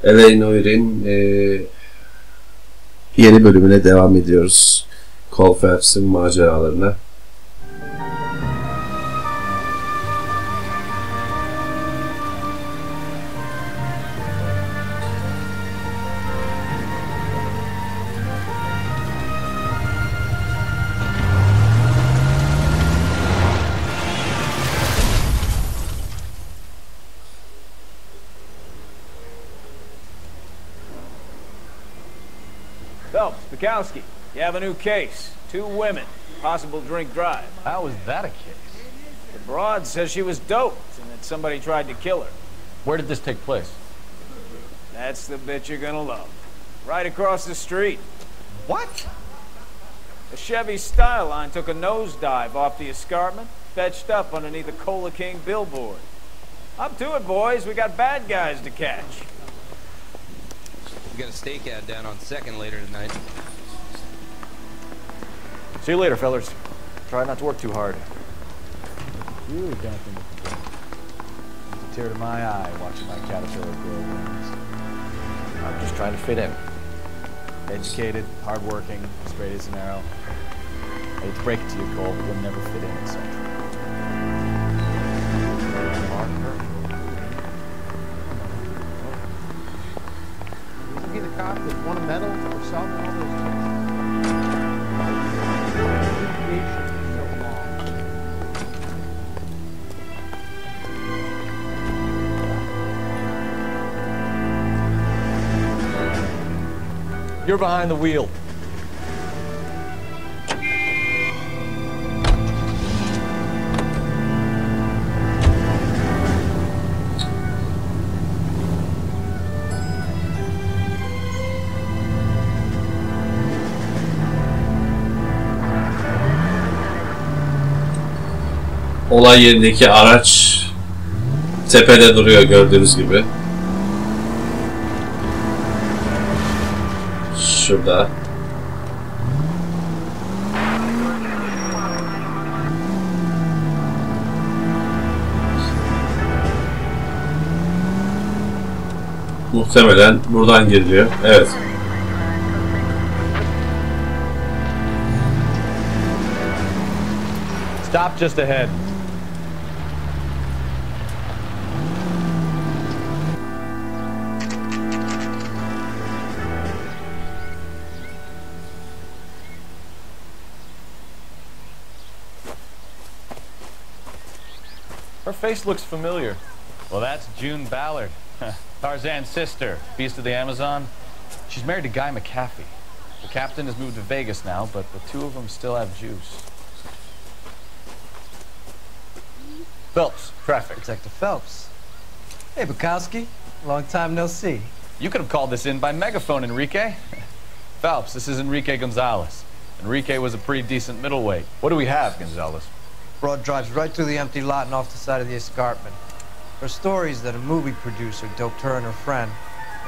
L.A Noire'in yeni bölümüne devam ediyoruz. Cole Phelps'in maceralarına. Phelps, Bukowski, you have a new case. 2 women, possible drink drive. How is that a case? The broad says she was doped and that somebody tried to kill her. Where did this take place? That's the bit you're gonna love. Right across the street. What? The Chevy Style Line took a nosedive off the escarpment, fetched up underneath a Cola King billboard. Up to it, boys. We got bad guys to catch. We got a stakeout down on 2nd later tonight. See you later, fellers. Try not to work too hard. Really dancing with the girl. It's a tear to my eye watching my caterpillar grow wings. I'm just trying to fit in. Educated, hardworking, straight as an arrow. I hate to break it to you, Cole, but you'll never fit in at Central. Be the cop that won a medal for solving all those cases. So long. You're behind the wheel. Olay yerindeki araç tepede duruyor gördüğünüz gibi. Şurada. Muhtemelen buradan giriliyor. Evet. Stop just ahead. Her face looks familiar. Well, that's June Ballard, Tarzan's sister, Beast of the Amazon. She's married to Guy McAfee. The captain has moved to Vegas now, but the 2 of them still have juice. Phelps, traffic. Detective Phelps. Hey, Bukowski. Long time no see. You could have called this in by megaphone, Enrique. Phelps, this is Enrique Gonzalez. Enrique was a pretty decent middleweight. What do we have, Gonzalez? Broad drives right through the empty lot and off the side of the escarpment. Her stories that a movie producer doped her and her friend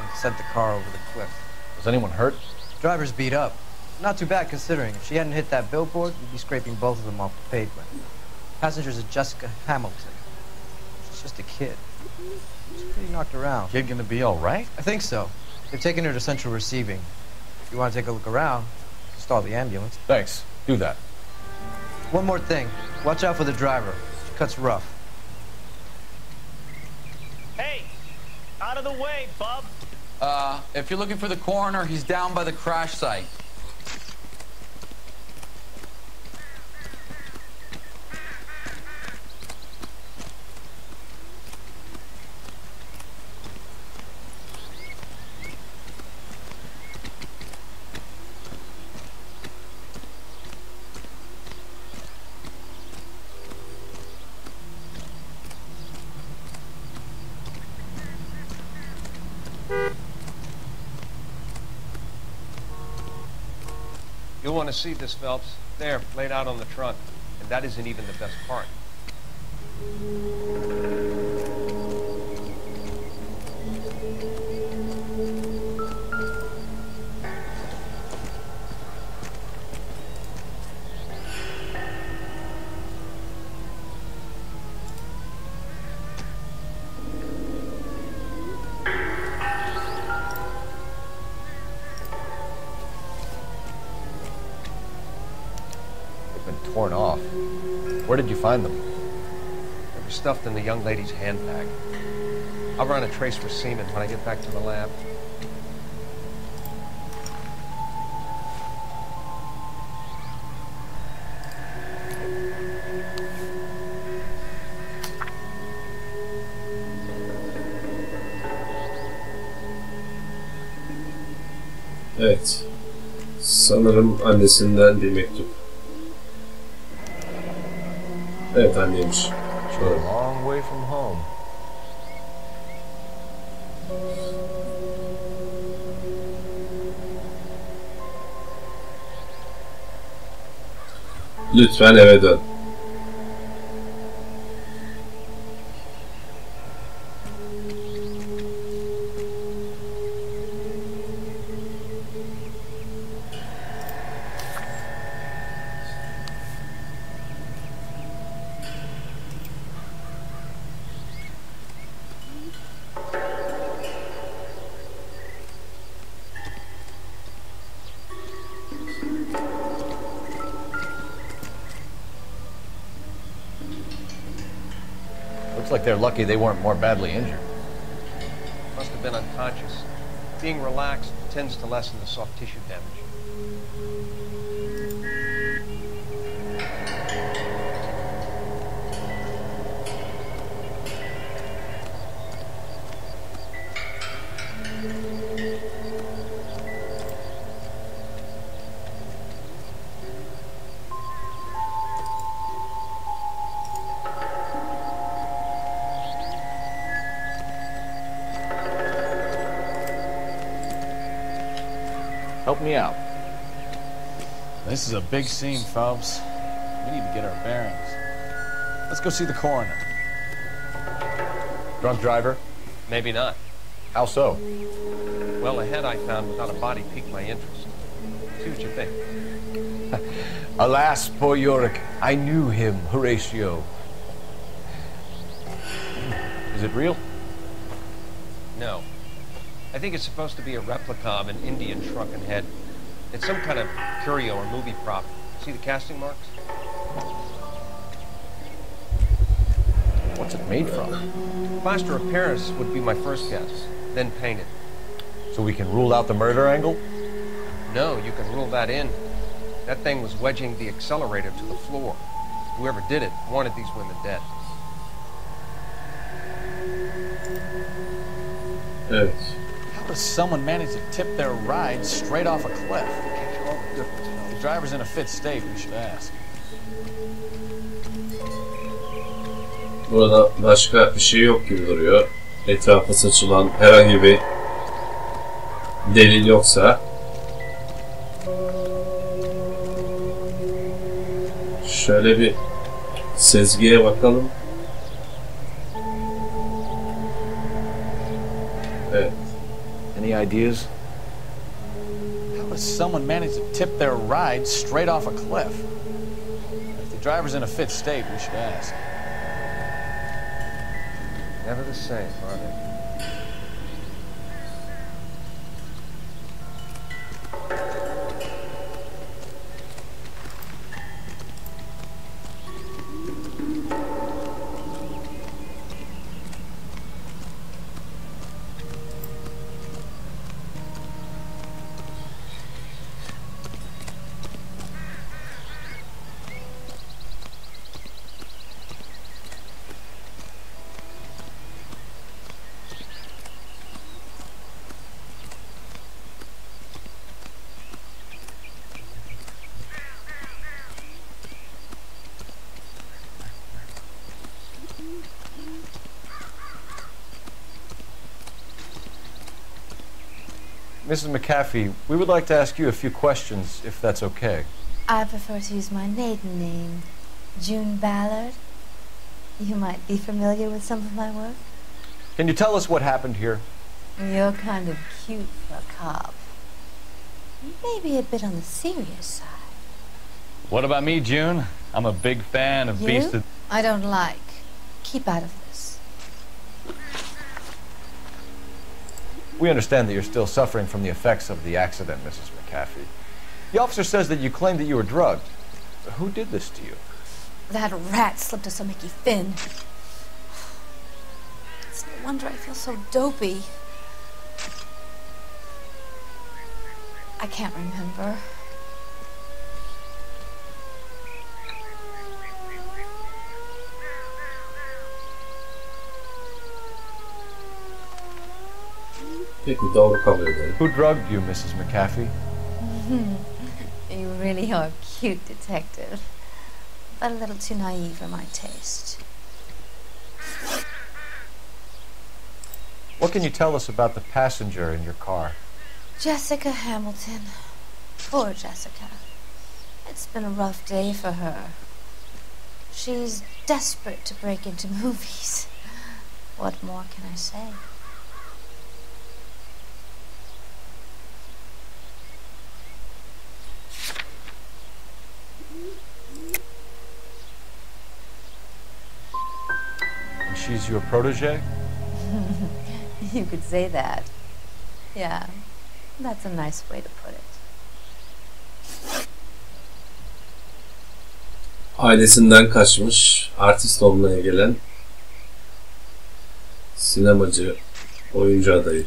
and sent the car over the cliff. Was anyone hurt? Driver's beat up. Not too bad considering. If she hadn't hit that billboard, we'd be scraping both of them off the pavement. Passenger's a Jessica Hamilton. She's just a kid. She's pretty knocked around. Kid gonna be all right? I think so. They've taken her to Central Receiving. If you want to take a look around, stall the ambulance. Thanks. Do that. One more thing. Watch out for the driver. She cuts rough. Hey! Out of the way, bub! If you're looking for the coroner, he's down by the crash site. You'll want to see this, Phelps. There, laid out on the trunk. And that isn't even the best part. torn off. Where did you find them? They were stuffed in the young lady's handbag. I'll run a trace for semen when I get back to the lab. Evet. Sanırım annesinden bir mektup. Evet, anneymiş. You're a long way from home. Lütfen eve dön. Looks like they're lucky they weren't more badly injured. Must have been unconscious. Being relaxed tends to lessen the soft tissue damage. Help me out. This is a big scene, Phelps. We need to get our bearings. Let's go see the coroner. Drunk driver? Maybe not. How so? Well, a head I found without a body piqued my interest. See what you think. Alas, poor Yorick. I knew him, Horatio. Is it real? No. I think it's supposed to be a replica of an Indian shrunken head. It's some kind of curio or movie prop. See the casting marks? What's it made from? Plaster of Paris would be my first guess, then painted. So we can rule out the murder angle? No, you can rule that in. That thing was wedging the accelerator to the floor. Whoever did it wanted these women dead. Evet. How does someone manage to tip their ride straight off a cliff? The driver's in a fit state, we should ask. Burada başka bir şey yok gibi duruyor. Etrafa saçılan herhangi bir delil yoksa. Şöyle bir sezgiye bakalım. Evet. Any ideas? How does someone manage to tip their ride straight off a cliff? If the driver's in a fit state, we should ask. Never the same, are they? Mrs. McAfee, we would like to ask you a few questions, if that's okay. I prefer to use my maiden name, June Ballard. You might be familiar with some of my work. Can you tell us what happened here? You're kind of cute for a cop. Maybe a bit on the serious side. What about me, June? I'm a big fan of Beast of... I don't like. Keep out of this. We understand that you're still suffering from the effects of the accident, Mrs. McAfee. The officer says that you claimed that you were drugged. Who did this to you? That rat slipped us a Mickey Finn. It's no wonder I feel so dopey. I can't remember. Peki, doğru kabul edelim. Who drugged you, Mrs. McAfee? You really are a cute detective, but a little too naive for my taste. What can you tell us about the passenger in your car? Jessica Hamilton. Poor Jessica. It's been a rough day for her. She's desperate to break into movies. What more can I say? She's your protege? You could say that. Yeah, that's a nice way to put it. Ailesinden kaçmış, artist olmaya gelen sinemacı, oyuncu adayı.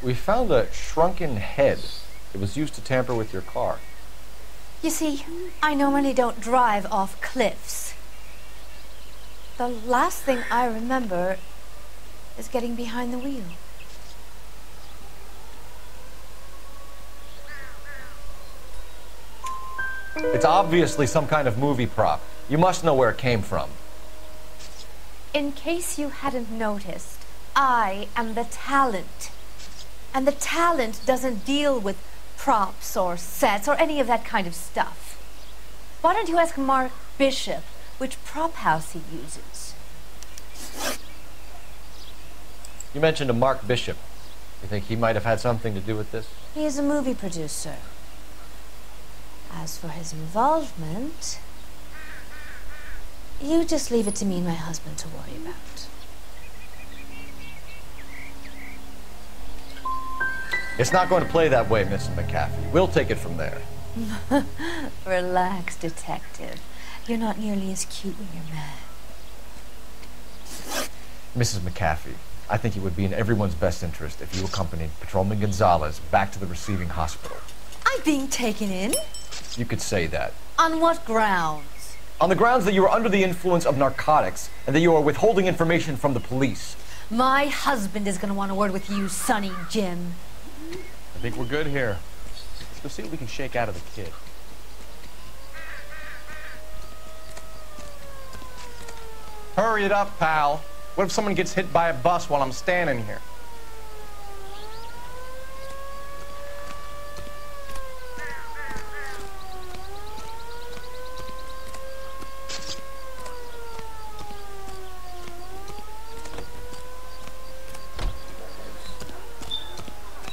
We found a shrunken head. It was used to tamper with your car. You see, I normally don't drive off cliffs. The last thing I remember is getting behind the wheel. It's obviously some kind of movie prop. You must know where it came from. In case you hadn't noticed, I am the talent. And the talent doesn't deal with props or sets or any of that kind of stuff. Why don't you ask Mark Bishop which prop house he uses? You mentioned a Mark Bishop. You think he might have had something to do with this? He is a movie producer. As for his involvement, you just leave it to me and my husband to worry about. It's not going to play that way, Mrs. McAfee. We'll take it from there. Relax, detective. You're not nearly as cute when you're mad. Mrs. McAfee, I think it would be in everyone's best interest if you accompanied Patrolman Gonzalez back to the receiving hospital. I'm being taken in? You could say that. On what grounds? On the grounds that you are under the influence of narcotics and that you are withholding information from the police. My husband is going to want a word with you, Sonny Jim. I think we're good here. Let's go see what we can shake out of the kid. Hurry it up, pal. What if someone gets hit by a bus while I'm standing here?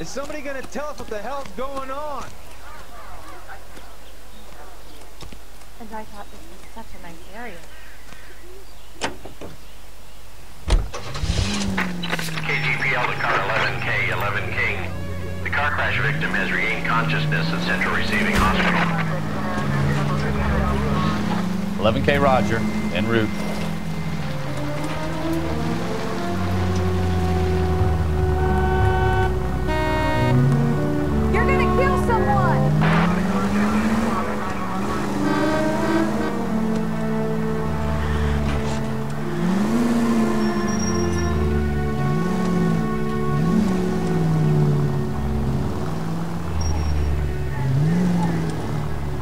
Is somebody gonna tell us what the hell's going on? And I thought this was such a nice area. KGPL to car 11K, 11 King. The car crash victim has regained consciousness at Central Receiving Hospital. 11K Roger, en route. You're gonna kill someone!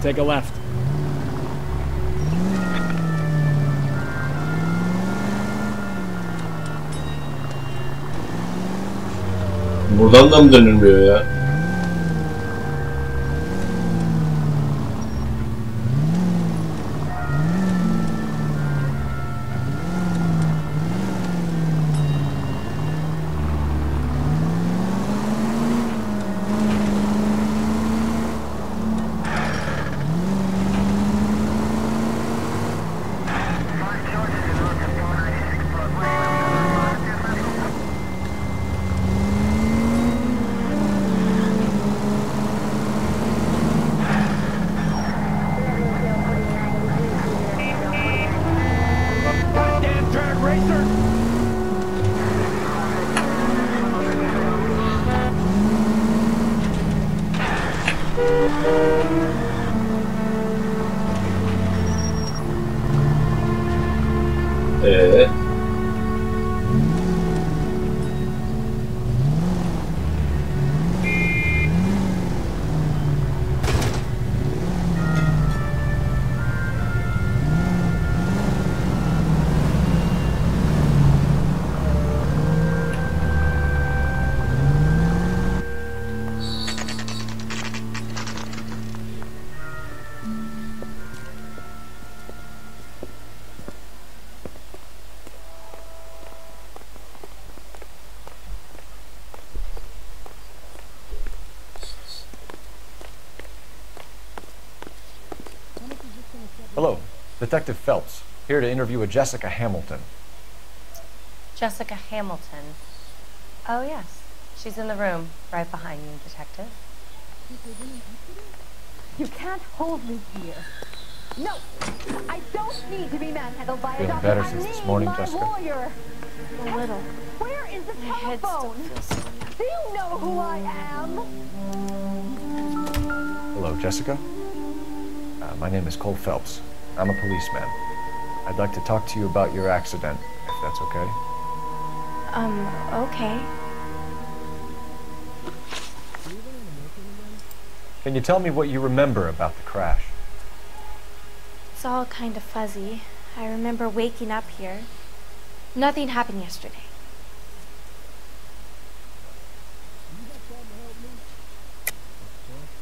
Take a left. Buradan da mı dönülmüyor ya? Hello, Detective Phelps, here to interview a Jessica Hamilton. Jessica Hamilton. Oh, yes. She's in the room, right behind you, Detective. You can't hold me here. No, I don't need to be manhandled by a Feeling doctor. better since this morning, Jessica? Lawyer. A little. Where is the My head still telephone? feels so... Do you know who I am? Hello, Jessica. My name is Cole Phelps. I'm a policeman. I'd like to talk to you about your accident, if that's okay. Okay. Can you tell me what you remember about the crash? It's all kind of fuzzy. I remember waking up here. Nothing happened yesterday.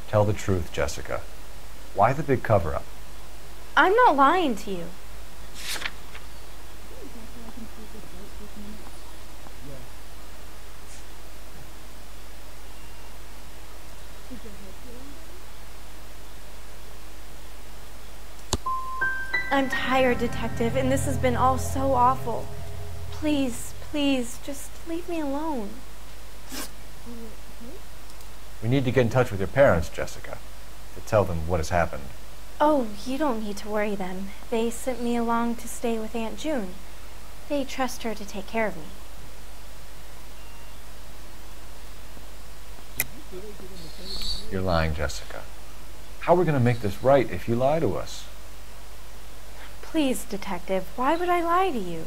Tell the truth, Jessica. Why the big cover-up? I'm not lying to you. I'm tired, Detective, and this has been all so awful. Please, please, just leave me alone. We need to get in touch with your parents, Jessica, to tell them what has happened. Oh, you don't need to worry then. They sent me along to stay with Aunt June. They trust her to take care of me. You're lying, Jessica. How are we going to make this right if you lie to us? Please, Detective, why would I lie to you?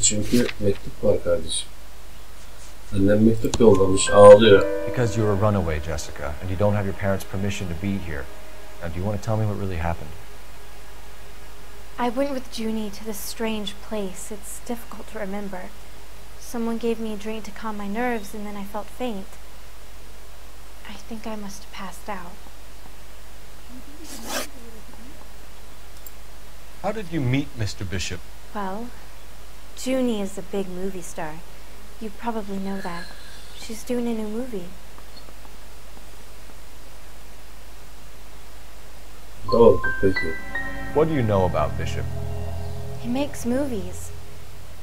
Çünkü mektup var kardeşim. Annem mektup yollamış, ağlıyor. Because you're a runaway, Jessica, and you don't have your parents' permission to be here. Now, do you want to tell me what really happened? I went with Junie to this strange place. It's difficult to remember. Someone gave me a drink to calm my nerves, and then I felt faint. I think I must have passed out. How did you meet Mr. Bishop? Well, Junie is a big movie star. You probably know that. She's doing a new movie. Doğru, peki. What do you know about Bishop? He makes movies.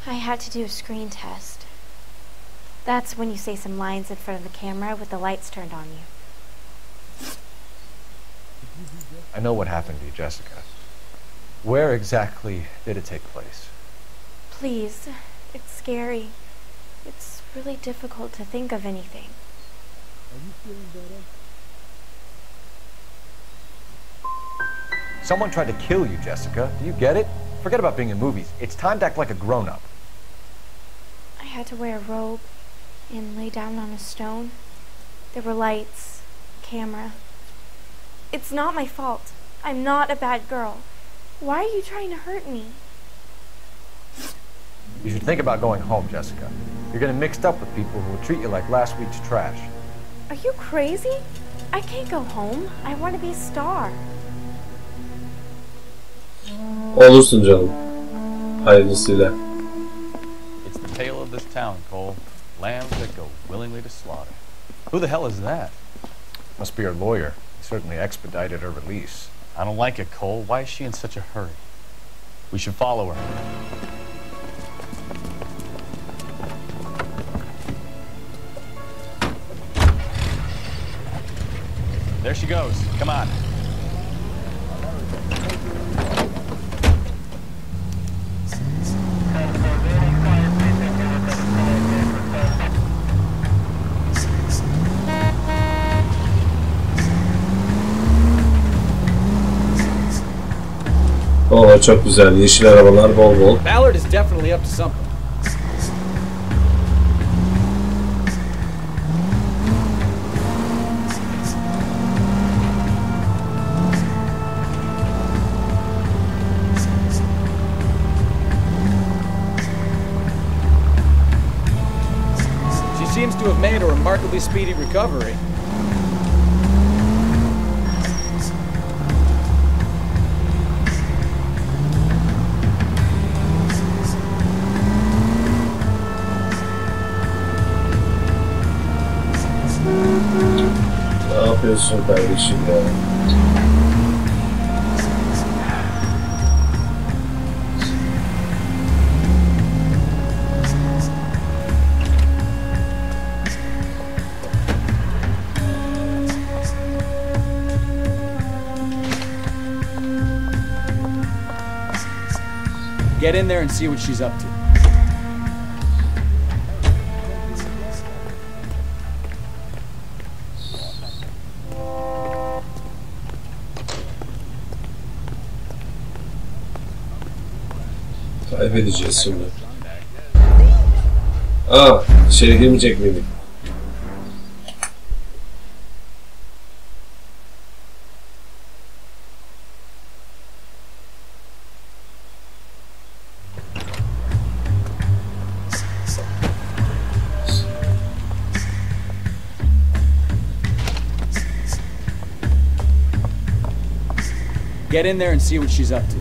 I had to do a screen test. That's when you say some lines in front of the camera with the lights turned on you. I know what happened to you, Jessica. Where exactly did it take place? Please, it's scary. It's really difficult to think of anything. Are you feeling better? Someone tried to kill you, Jessica. Do you get it? Forget about being in movies. It's time to act like a grown-up. I had to wear a robe and lay down on a stone. There were lights, camera. It's not my fault. I'm not a bad girl. Why are you trying to hurt me? You should think about going home, Jessica. You're getting mixed up with people who will treat you like last week's trash. Are you crazy? I can't go home. I want to be a star. Olursun canım. Hayırlısıyla. It's the tale of this town, Cole. Lambs that go willingly to slaughter. Who the hell is that? Must be her lawyer. He certainly expedited her release. I don't like it, Cole. Why is she in such a hurry? We should follow her. There she goes. Come on. Oo, çok güzel. Yeşil arabalar bol bol. Ballard is definitely up to something. She seems to have made a remarkably speedy recovery. Ne yapıyorsun kardeşim ya? Get in there and see what she's up to. Kaybedeceğiz şimdi. İçeri girmeyecek miydik? Get in there and see what she's up to.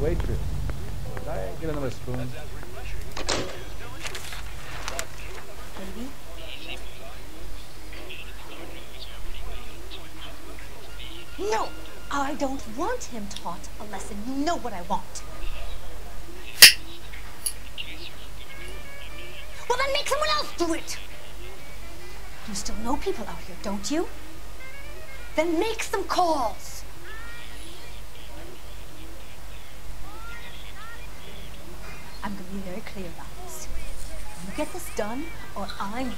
Waitress, could I get another spoon? No, I don't want him taught a lesson. You know what I want. Well, then make someone else do it. You still know people out here, don't you? Then make some calls. I'm going to be very clear about this. You get this done, or I'm...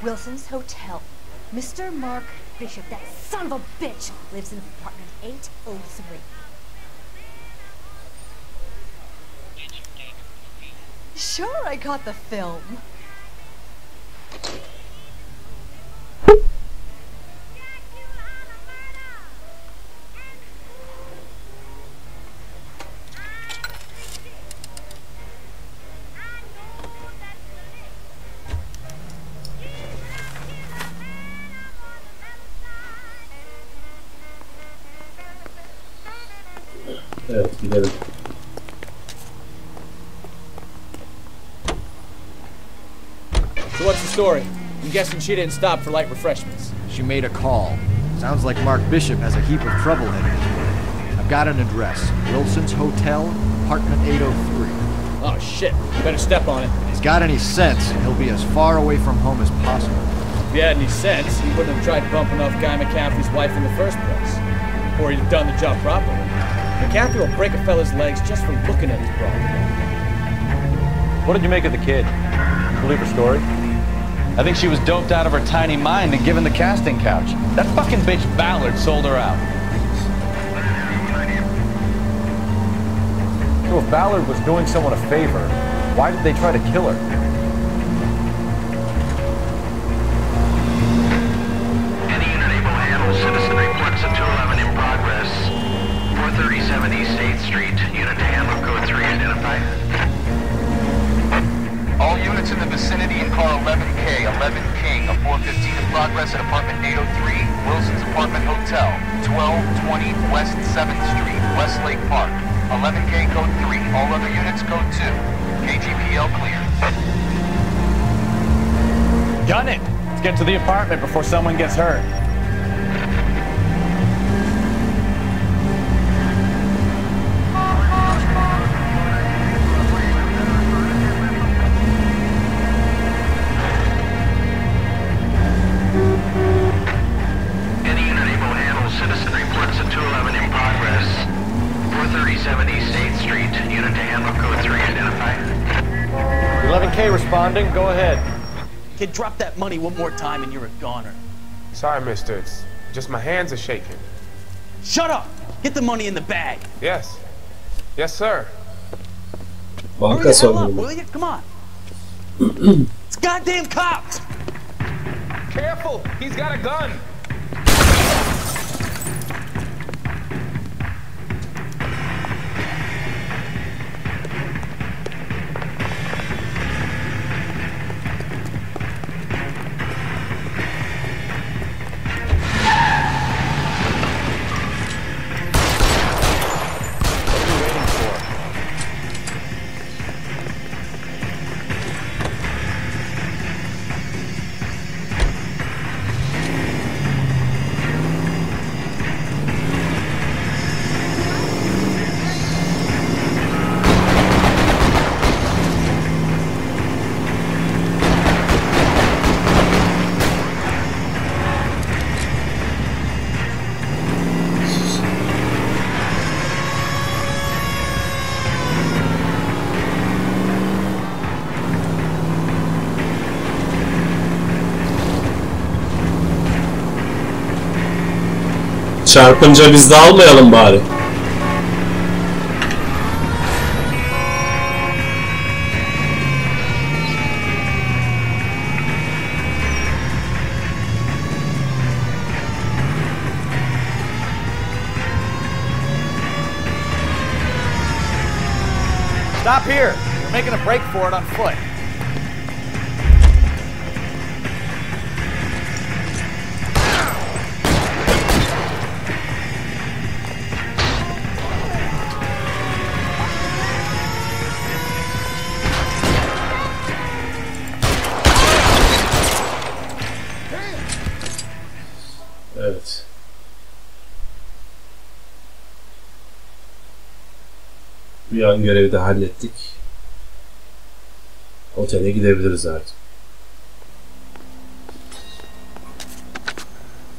Wilson's Hotel. Mr. Mark Bishop, that son of a bitch, lives in apartment 803. Sure, I caught the film. Evet, gidelim. So what's the story? I'm guessing she didn't stop for light refreshments. She made a call. Sounds like Mark Bishop has a heap of trouble headed. I've got an address. Wilson's Hotel, apartment 803. Oh shit, better step on it. If he's got any sense, he'll be as far away from home as possible. If he had any sense, he wouldn't have tried bumping off Guy McCaffrey's wife in the first place. Or he'd have done the job properly. McCaffrey will break a fella's legs just for looking at his broad. What did you make of the kid? You believe her story? I think she was doped out of her tiny mind and given the casting couch. That fucking bitch Ballard sold her out. So if Ballard was doing someone a favor, why did they try to kill her? Any unit able to handle citizen reports at 211 in progress. 437 East 8th Street. Unit to handle code 3 identified. All units in the vicinity in car 11K, 11 King, a 415 in progress at apartment 803, Wilson's Apartment Hotel, 1220 West 7th Street, Westlake Park. 11K code 3, all other units code 2. KGPL clear. Gun it! Let's get to the apartment before someone gets hurt. Citizen reports at 211 in progress. 437 East 8th Street. Unit to handle code 3 identified. 11K responding. Go ahead. Kid, drop that money one more time and you're a goner. Sorry, mister. It's just my hands are shaking. Shut up! Get the money in the bag. Yes. Yes, sir. Banka Hurry the hell up, soygunu. will you? Come on. It's goddamn cops! Careful! He's got a gun! Çarpınca biz de almayalım bari. Stop here. We're making a break for it on foot. Evet. Bir an görevi de hallettik. Otele gidebiliriz artık.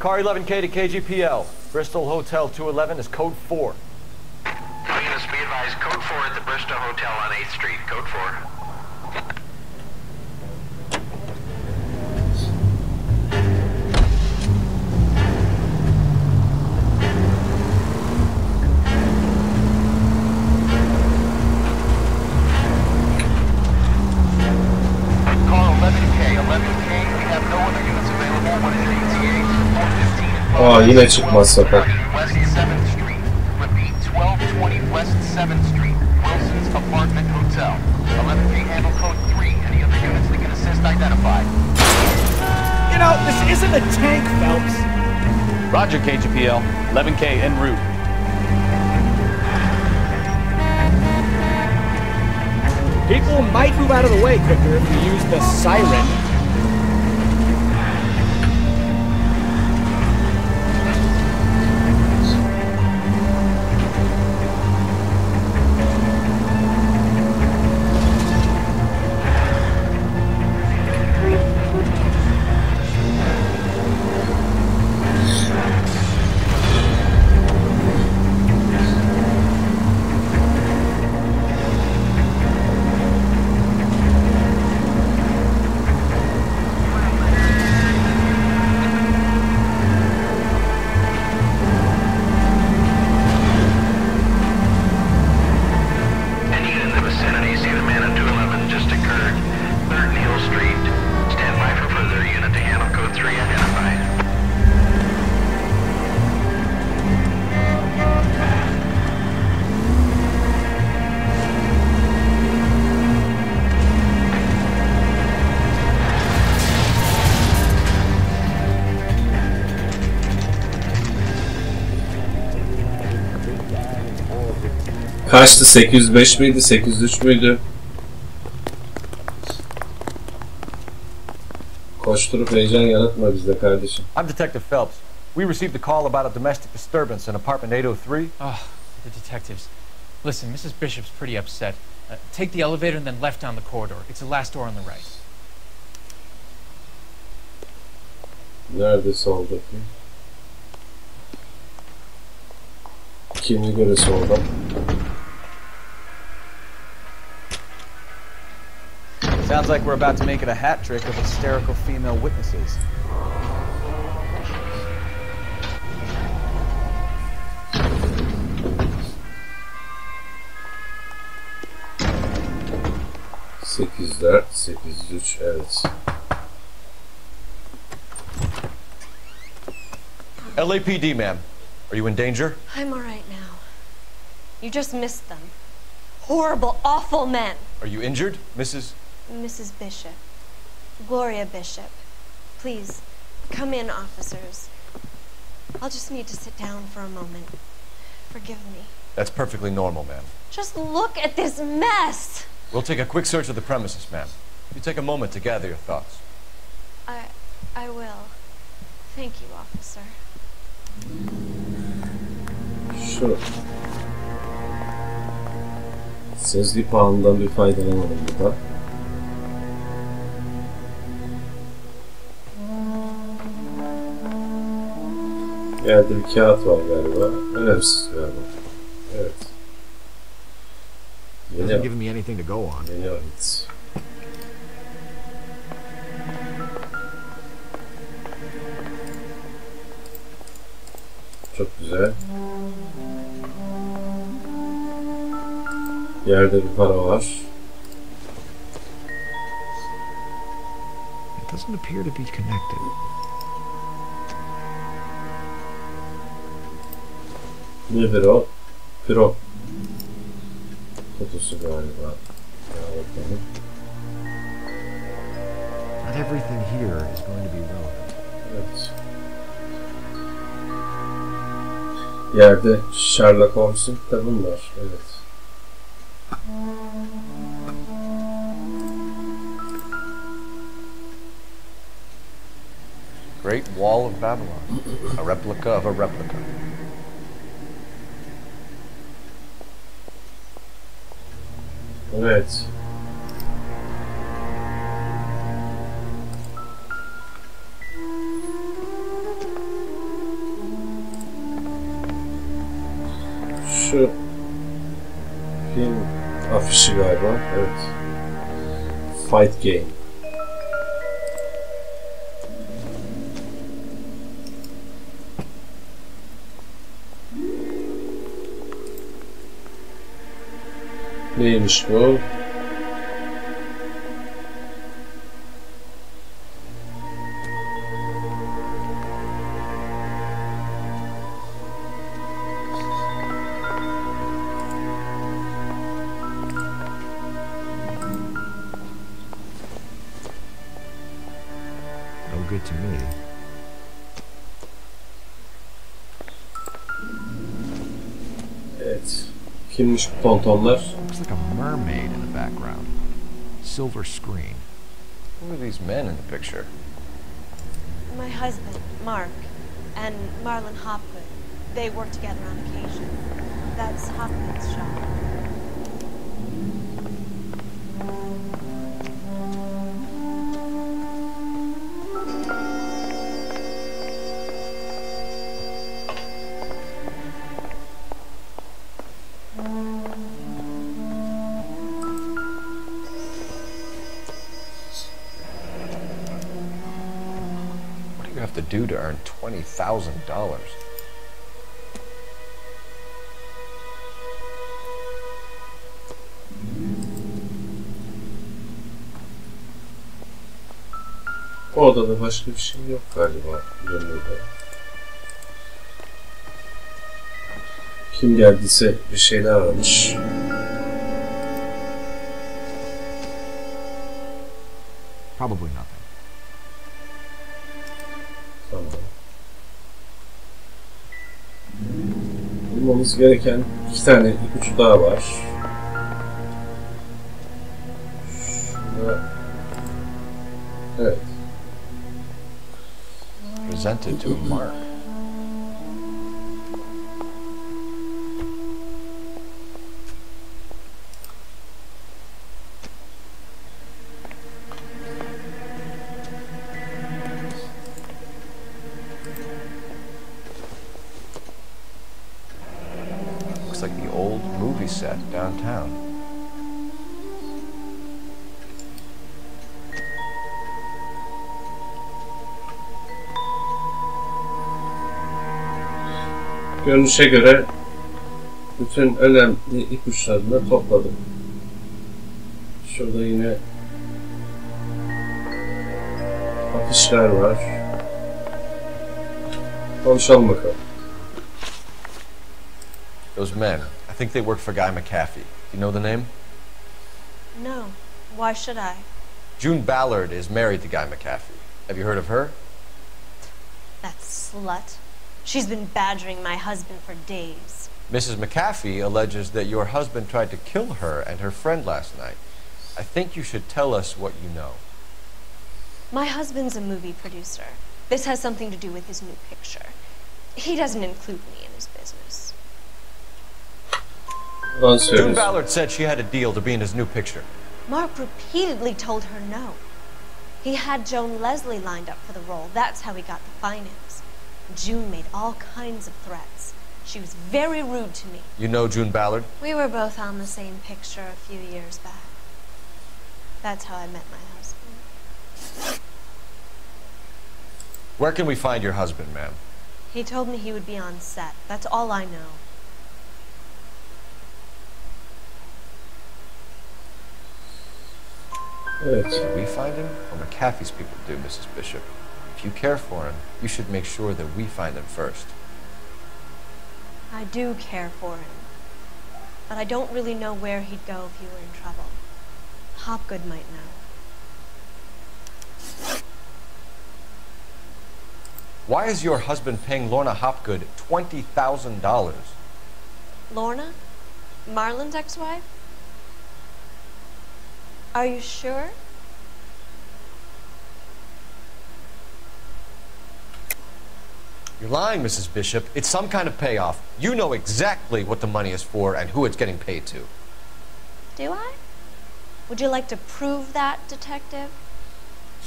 Car 11K to KGPL. Bristol Hotel 211 is code 4. All units be advised, code 4 at the Bristol Hotel on 8th Street. Code 4. Aa, yine çıkmaz sokak. West 7th Street. Repeat, 1220 West 7th Street. Wilson's Apartment Hotel. 11K handle code 3. Any other units that can assist identified. You know, this isn't a tank, Phelps. Roger, KGPL. 11K en route. People might move out of the way quicker if we use the siren. Kaçtı? 805 miydi? 803 müydü? Koşturup heyecan yaratma bizde kardeşim. I'm Detective Phelps. We received a call about a domestic disturbance in apartment 803. Oh, the detectives. Listen, Mrs. Bishop's pretty upset. Take the elevator and then left down the corridor. It's the last door on the right. Nerede soldaki? Kimi göre solda? Sounds like we're about to make it a hat trick of hysterical female witnesses. ...804, 803, evet. LAPD, ma'am. Are you in danger? I'm all right now. You just missed them. Horrible, awful men. Are you injured, Mrs. Bishop. Gloria Bishop. Please, come in, officers. I'll just need to sit down for a moment. Forgive me. That's perfectly normal, ma'am. Just look at this mess! We'll take a quick search of the premises, ma'am. You take a moment to gather your thoughts. I will. Thank you, officer. Şu. Sezgi puanından bir faydalanalım burada. Yerde bir kağıt var galiba. Önemsiz galiba. Evet. Hasn't given me anything to go on. Yeni oyun. Çok güzel. Yerde bir para var. It doesn't appear to be connected. Nedir o? Prop kutusu galiba. Not everything here is going to be relevant. Evet. Yerde Sherlock Holmes'un kitabı var. Evet. Great Wall of Babylon. A replica of a replica. Evet. Şu film afişi galiba. Evet. Fight Game. Neymiş bu? No good to me. Evet. Kimmiş bu tontonlar? Looks like a mermaid in the background. Silver screen. Who are these men in the picture? My husband, Mark, and Marlon Hopgood. They work together on occasion. That's Hopgood's shop. To do to earn $20,000. O odada başka bir şey yok galiba. Kim geldiyse bir şeyler aramış. Probably nothing. Tamam. Bulmamız gereken 2 tane ipucu daha var. Şurada. Evet. Presented to Mark. Looks like the old movie set downtown. Görünüşe göre bütün önemli ipuçlarını topladım. Şurada yine afişler var. Konuşalım bakalım. Those men, I think they work for Guy McAfee. Do you know the name? No. Why should I? June Ballard is married to Guy McAfee. Have you heard of her? That slut. She's been badgering my husband for days. Mrs. McAfee alleges that your husband tried to kill her and her friend last night. I think you should tell us what you know. My husband's a movie producer. This has something to do with his new picture. He doesn't include me in his business. June Ballard said she had a deal to be in his new picture. Mark repeatedly told her no. He had Joan Leslie lined up for the role. That's how he got the finance. June made all kinds of threats. She was very rude to me. You know June Ballard? We were both on the same picture a few years back. That's how I met my husband. Where can we find your husband, ma'am? He told me he would be on set. That's all I know. Did we find him, or McAfee's people do, Mrs. Bishop? If you care for him, you should make sure that we find him first. I do care for him. But I don't really know where he'd go if he were in trouble. Hopgood might know. Why is your husband paying Lorna Hopgood $20,000? Lorna? Marlon's ex-wife? Are you sure? You're lying, Mrs. Bishop. It's some kind of payoff. You know exactly what the money is for and who it's getting paid to. Do I? Would you like to prove that, detective?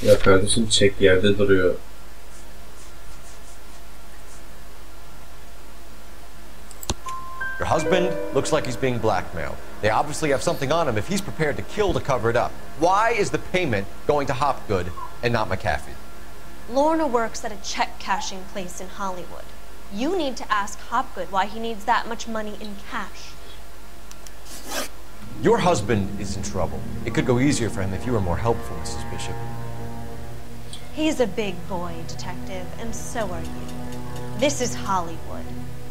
Ya kardeşim çek yerde duruyor. Your husband looks like he's being blackmailed. They obviously have something on him if he's prepared to kill to cover it up. Why is the payment going to Hopgood and not McAfee? Lorna works at a check-cashing place in Hollywood. You need to ask Hopgood why he needs that much money in cash. Your husband is in trouble. It could go easier for him if you were more helpful, Mrs. Bishop. He's a big boy, detective, and so are you. This is Hollywood.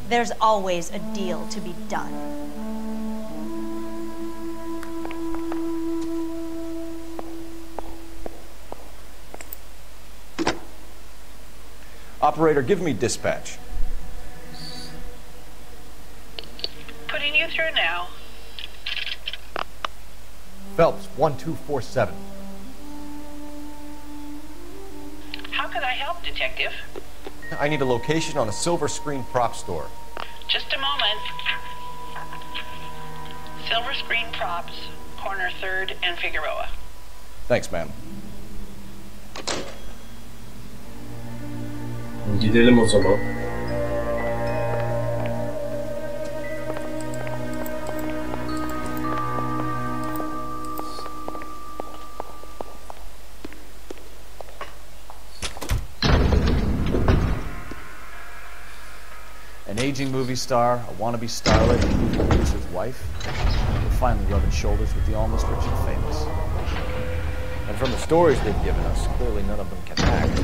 There's always a deal to be done. Operator, give me dispatch. Putting you through now. Phelps, 1247. How could I help, Detective? I need a location on a silver screen prop store. Just a moment. Silver Screen Props, corner 3rd and Figueroa. Thanks, ma'am. Gidelim o zaman. An aging movie star, a wannabe starlet, and a movie producer's wife. We're finally rubbing shoulders with the almost rich and famous. And from the stories they've given us, clearly none of them can act.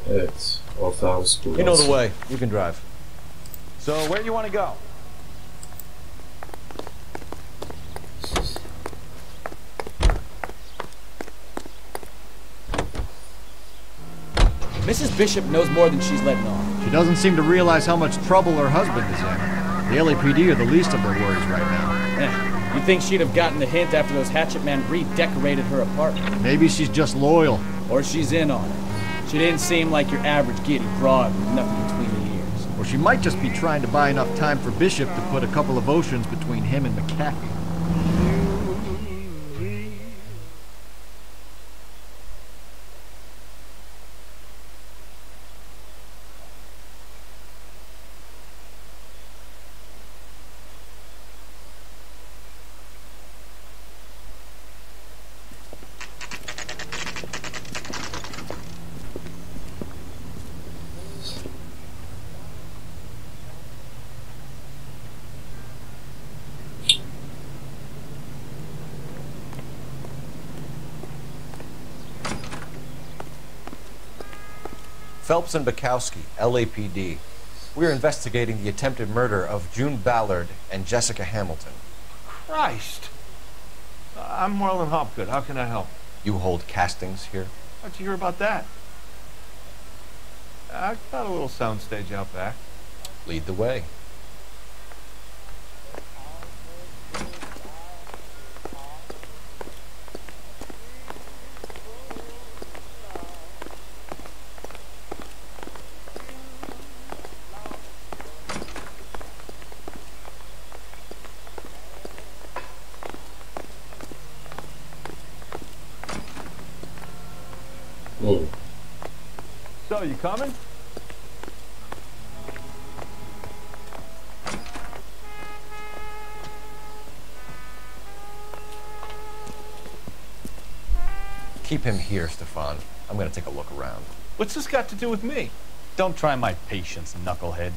Evet, ortağımız bu. You know the way. You can drive. So, where do you want to go? Mrs. Bishop knows more than she's letting on. She doesn't seem to realize how much trouble her husband is in. The LAPD are the least of their worries right now. You'd think she'd have gotten the hint after those hatchet men redecorated her apartment. Maybe she's just loyal. Or she's in on it. She didn't seem like your average giddy broad with nothing between the ears. Or she might just be trying to buy enough time for Bishop to put a couple of oceans between him and McAfee. Phelps and Bukowski, LAPD. We're investigating the attempted murder of June Ballard and Jessica Hamilton. Christ! I'm Marlon Hopgood. How can I help? You hold castings here? How'd you hear about that? I've got a little soundstage out back. Lead the way. So, you coming? Keep him here, Stefan. I'm gonna take a look around. What's this got to do with me? Don't try my patience, knucklehead.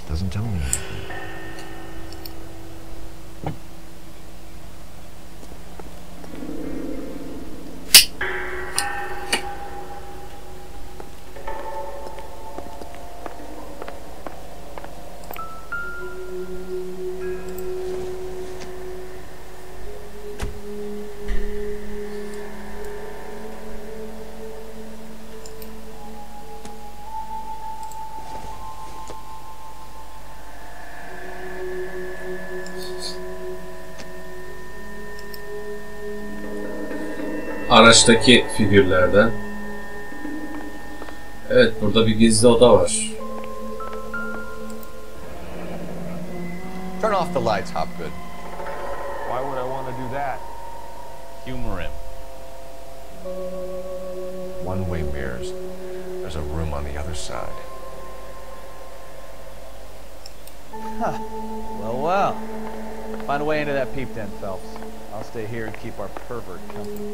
Doesn't tell me anything. Araçtaki figürlerden. Evet, burada bir gizli oda var. Turn off the lights, Hopgood. Why would I want to do that? Humor him. One-way mirrors. There's a room on the other side. Huh. Well. Find a way into that peep den, Phelps. I'll stay here and keep our pervert company.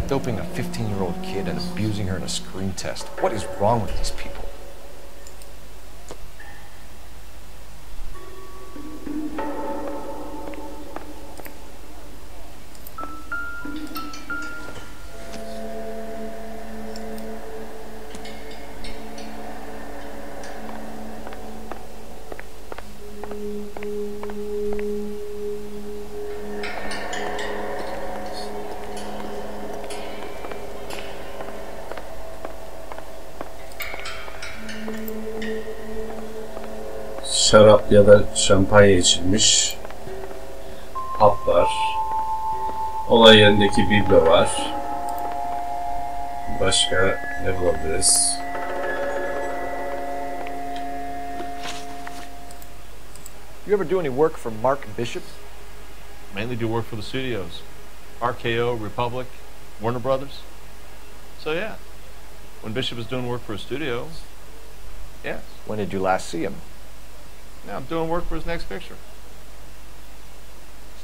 Doping a 15-year-old kid and abusing her in a screen test. What is wrong with these people? Şarap ya da şampanya içilmiş. Hap var. Olay yerindeki biblo var. Başka ne bulabiliriz? You ever do any work for Mark Bishop? Mainly do work for the studios. RKO, Republic, Warner Brothers. So yeah, when Bishop is doing work for a studio, yes. When did you last see him? Now I'm doing work for his next picture.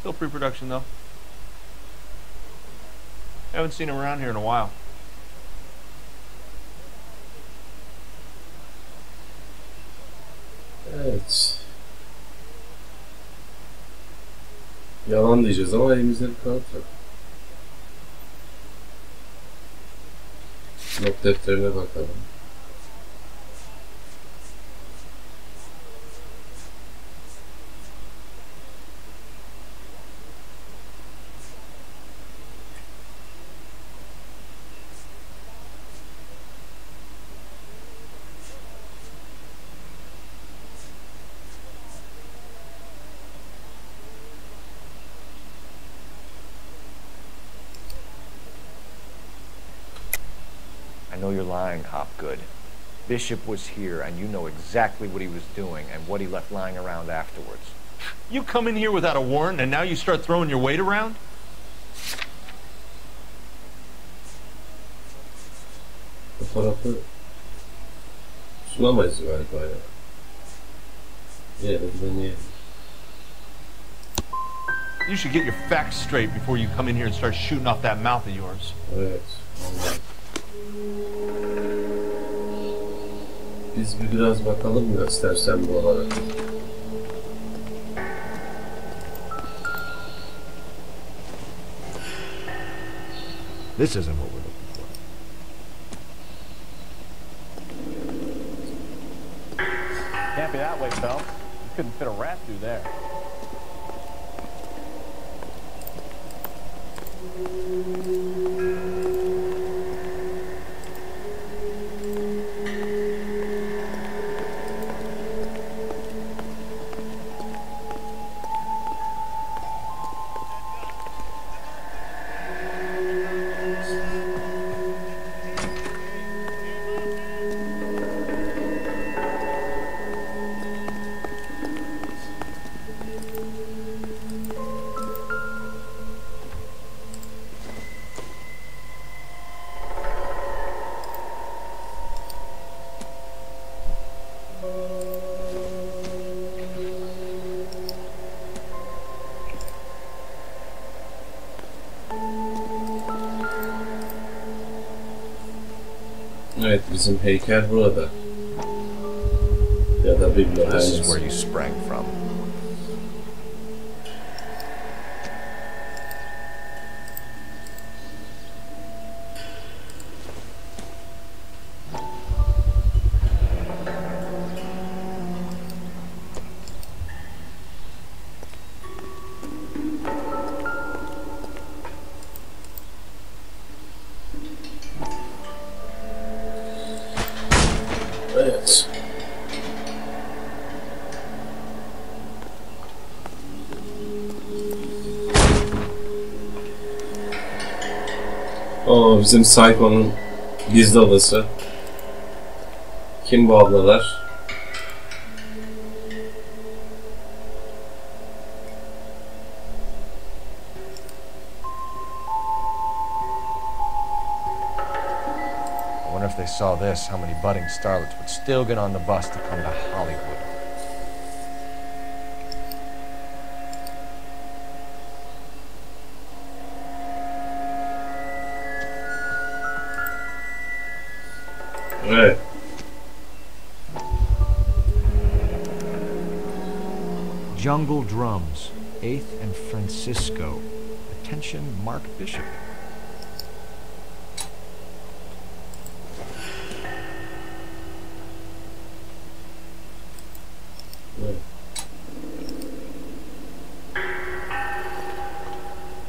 Still pre-production though. Haven't seen him around here in a while. Evet. Yalan diyeceğiz ama elimizde bir kanıt yok. Not defterine bakalım. I know you're lying, Hopgood. Bishop was here, and you know exactly what he was doing and what he left lying around afterwards. You come in here without a warrant and now you start throwing your weight around? Fotoğrafı sunamayız galiba ya. Yeah, deneyelim. You should get your facts straight before you come in here and start shooting off that mouth of yours. Evet. Biz biraz bakalım mı istersen bu alana. This isn't what we're looking for. Can't be that way, Phelps. You couldn't fit a rat through there. Evet, bizim heykel burada. Ya da bilmiyorum. This is where you sprang from. Evet. O bizim Psycho'nun gizli adası. Kim bu ablalar? I wonder if they saw this, how many budding starlets would still get on the bus to come to Hollywood. Evet. Jungle Drums, 8th and Francisco. Attention, Mark Bishop.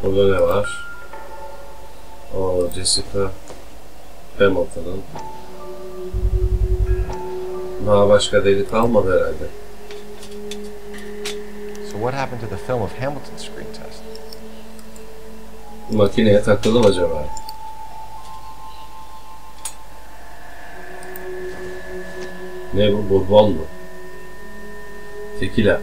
Burada ne var? O Jessica Hamilton'ın. Daha başka deli kalmadı herhalde. So what happened to the film of Hamilton's screen test? Makineye takıldı mı acaba? Ne bu? Bourbon mu? Tequila.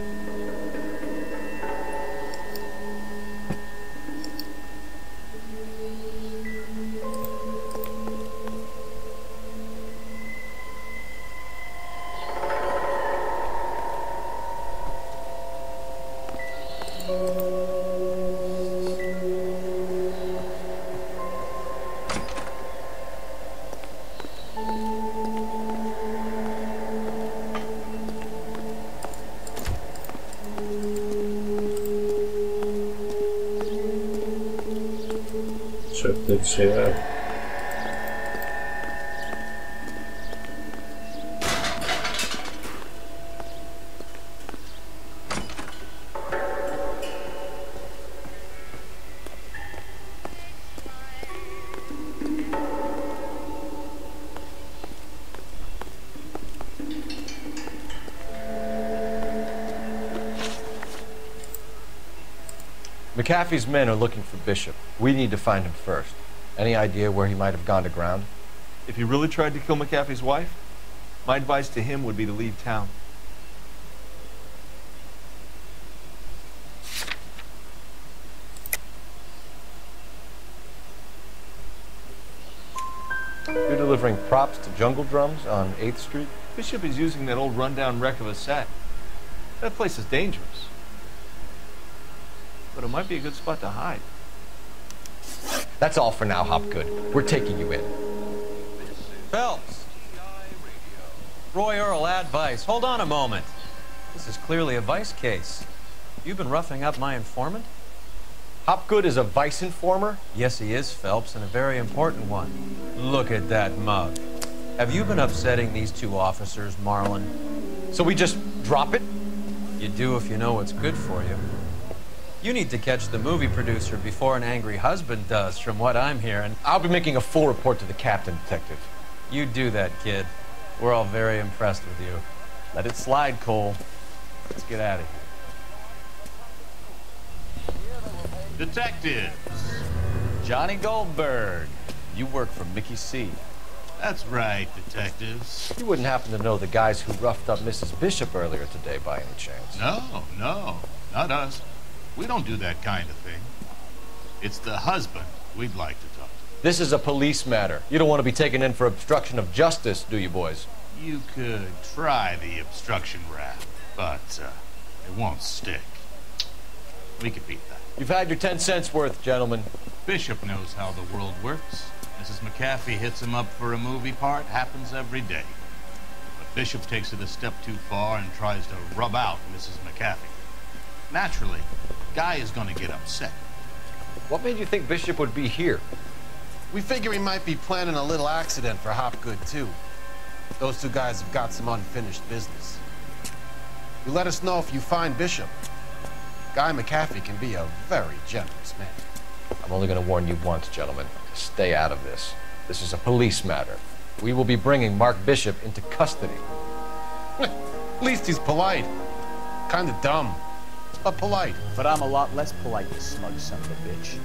Çöpte bir şey var. McAfee's men are looking for Bishop. We need to find him first. Any idea where he might have gone to ground? If he really tried to kill McAfee's wife, my advice to him would be to leave town. You're delivering props to Jungle Drums on 8th Street? Bishop is using that old rundown wreck of a set. That place is dangerous. But it might be a good spot to hide. That's all for now, Hopgood. We're taking you in. Phelps! Roy Earl, ad vice. Hold on a moment. This is clearly a vice case. You've been roughing up my informant? Hopgood is a vice informer? Yes, he is, Phelps, and a very important one. Look at that mug. Have you been upsetting these two officers, Marlon? So we just drop it? You do if you know what's good for you. You need to catch the movie producer before an angry husband does, from what I'm hearing. I'll be making a full report to the captain, Detective. You do that, kid. We're all very impressed with you. Let it slide, Cole. Let's get out of here. Detectives. Johnny Goldberg. You work for Mickey C. That's right, detectives. You wouldn't happen to know the guys who roughed up Mrs. Bishop earlier today by any chance? No, not us. We don't do that kind of thing. It's the husband we'd like to talk to. This is a police matter. You don't want to be taken in for obstruction of justice, do you, boys? You could try the obstruction rap, but it won't stick. We could beat that. You've had your 10 cents worth, gentlemen. Bishop knows how the world works. Mrs. McAfee hits him up for a movie part, happens every day. But Bishop takes it a step too far and tries to rub out Mrs. McAfee. Naturally, Guy is going to get upset. What made you think Bishop would be here? We figure he might be planning a little accident for Hopgood, too. Those two guys have got some unfinished business. You let us know if you find Bishop. Guy McAfee can be a very generous man. I'm only going to warn you once, gentlemen. Stay out of this. This is a police matter. We will be bringing Mark Bishop into custody. At least he's polite. Kind of dumb, but polite. But I'm a lot less polite, you smug son of a bitch.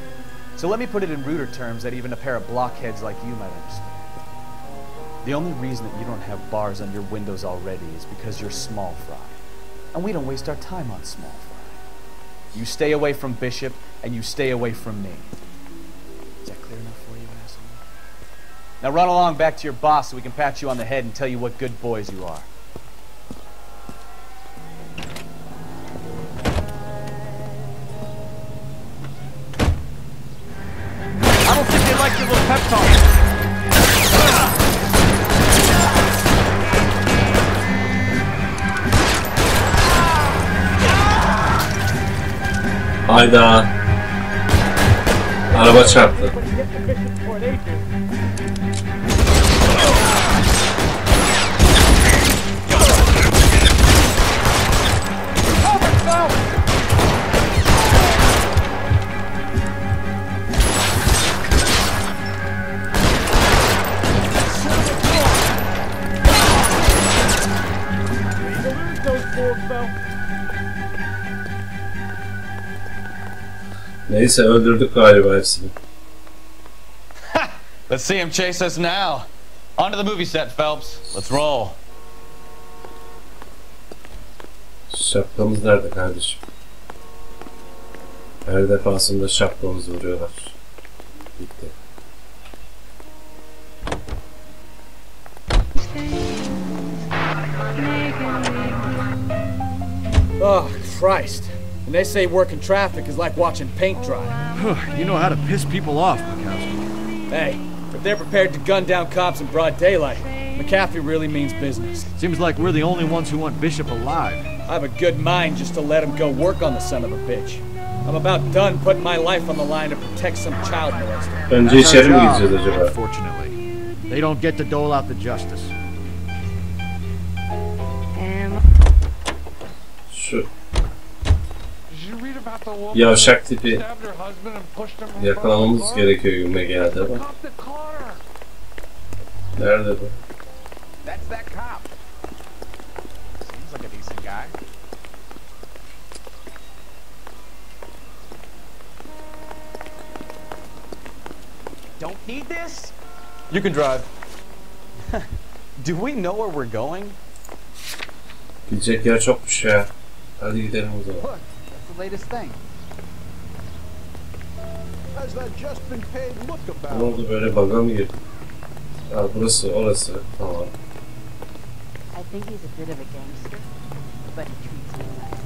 So let me put it in ruder terms that even a pair of blockheads like you might understand. The only reason that you don't have bars on your windows already is because you're small fry. And we don't waste our time on small fry. You stay away from Bishop, and you stay away from me. Is that clear enough for you, asshole? Now run along back to your boss so we can pat you on the head and tell you what good boys you are. I don't think they like your little pep talk. Hayda. Araba çarptı. Neyse öldürdük galiba hepsini. Let's see him chase us now. Onto the movie set, Phelps. Let's roll. Şapkamız nerede kardeşim? Her defasında şapkamızı vuruyorlar. Bitti. Oh, Christ. And they say working traffic is like watching paint dry. You know how to piss people off, McCaffrey. Hey, if they're prepared to gun down cops in broad daylight, McAfee really means business. Seems like we're the only ones who want Bishop alive. I have a good mind just to let him go work on the son of a bitch. I'm about done putting my life on the line to protect some child molester. Önce içeri mi gideceğiz acaba? Unfortunately, they don't get to dole out the justice. Şu yavşak tipi yakalamamız gerekiyor gibime geldi ama. Nerede bu? That's that cop. Seems like a decent guy. Don't need this? You can drive. Do we know where we're going? Gidecek yer çokmuş ya. Hadi gidelim o zaman. Look, that's the latest thing. Has that just been paid look about? Ne oldu böyle bug'a mı girdik? Aa, burası, orası. Tamam. I think he's a bit of a gangster, but he treats me nice.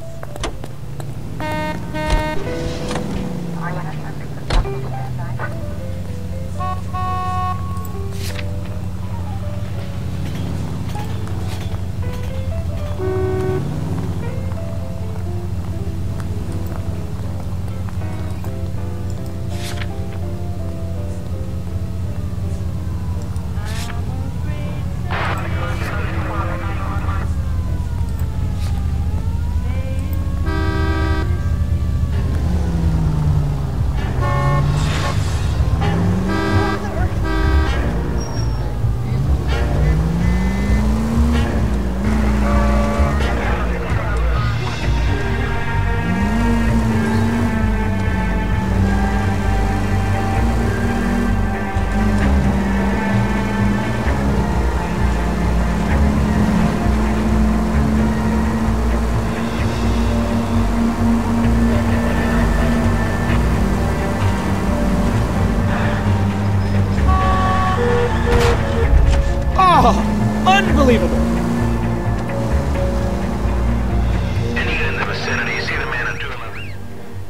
Unbelievable!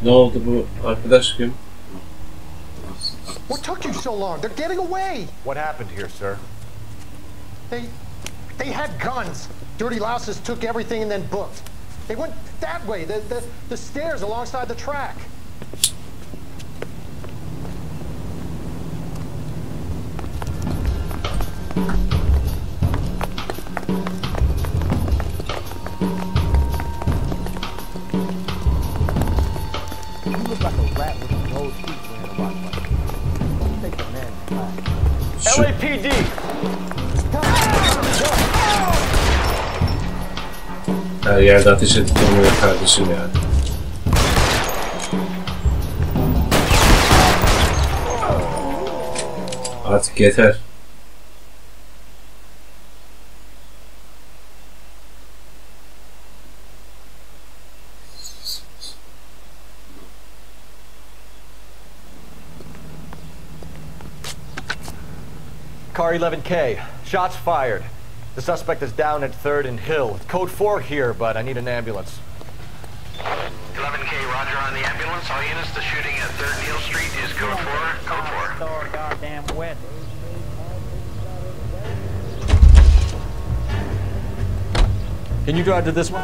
Ne oldu bu arkadaş kim? What took you so long? They're getting away. What happened here, sir? They had guns. Dirty louses took everything and then booked. They went that way, the stairs alongside the track. You look like a rat with a gold teeth wearing a rock like that. Don't take the man back. LAPD! Her yerde ateş edip durmuyor kardeşim yani. Artık yeter. Car 11K. Shots fired. The suspect is down at 3rd and Hill. Code 4 here, but I need an ambulance. 11K, roger on the ambulance. All units, the shooting at 3rd and Hill Street is code 4. Code 4. Door goddamn wet. Can you drive to this one?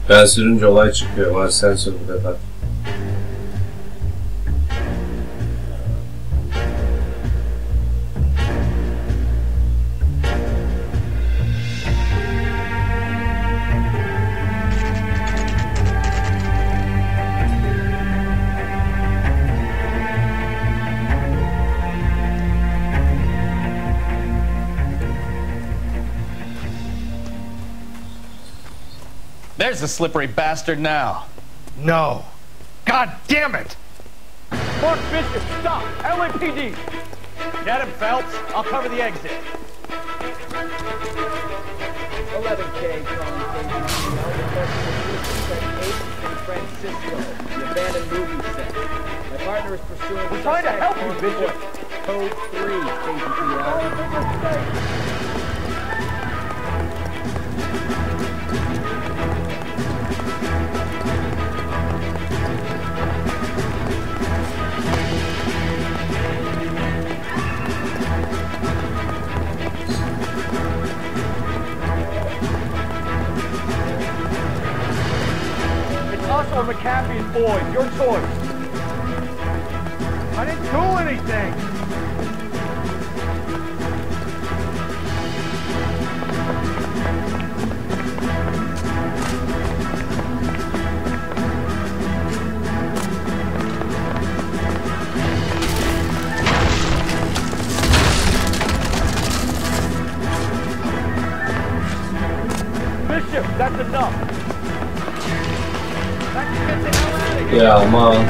Ben sürünce olay çıkıyor. Var sen sür bu defa. There's the slippery bastard now. No. God damn it! Mark Bishop, stop! LAPD! Get him, Phelps. I'll cover the exit. 11K calling KBC. At 8 San Francisco, the abandoned movie set. My partner is pursuing... We're trying to help you, Bishop! Code 3, KBC. Us or McAfee's boys, your choice. I didn't do anything. Bishop, that's enough. Ya aman.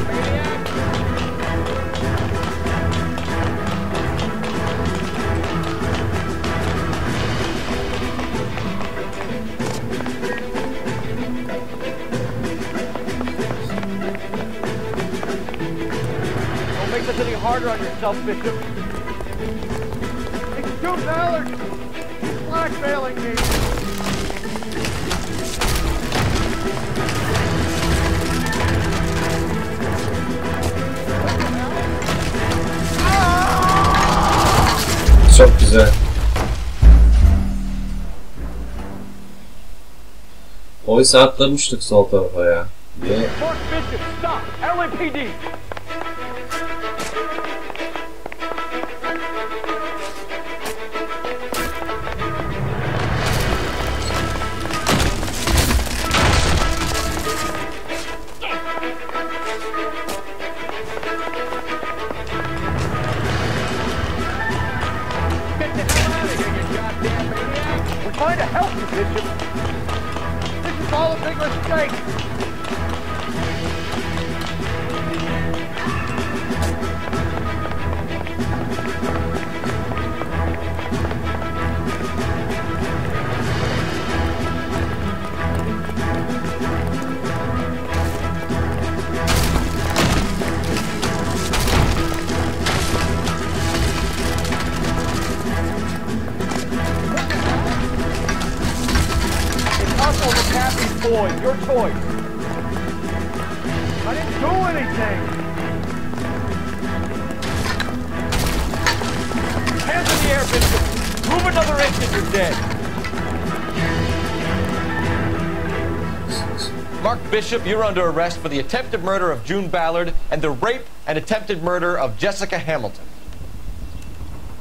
Don't make this any harder on yourself, Bishop. It's June Ballard. He's blackmailing me. Çok güzel. Oysa atlamıştık sol tarafa ya. Niye? Mark Bishop, stop! LAPD! Trying to help you, Bishop. This is all a big mistake. or McCaffrey's boys. Your choice. I didn't do anything. Hands in the air, Bishop. Move another inch and you're dead. Mark Bishop, you're under arrest for the attempted murder of June Ballard and the rape and attempted murder of Jessica Hamilton.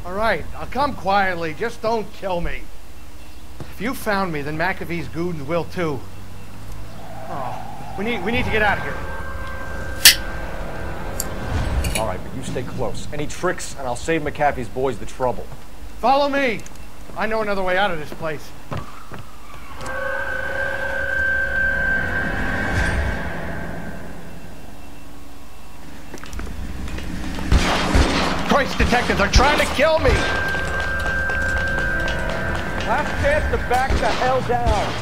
All right, I'll come quietly. Just don't kill me. If you found me, then McAfee's goons will too. Oh, we need to get out of here. All right, but you stay close. Any tricks, and I'll save McAfee's boys the trouble. Follow me. I know another way out of this place. Christ, detectives are trying to kill me! Last chance to back the hell down.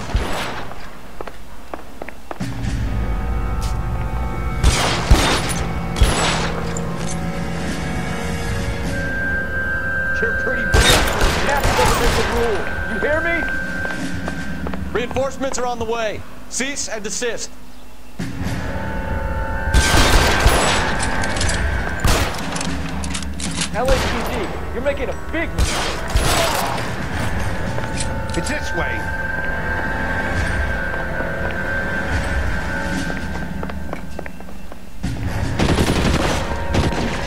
You're pretty bad. That's the rule. You hear me? Reinforcements are on the way. Cease and desist. LAPD, you're making a big mistake. It's this way.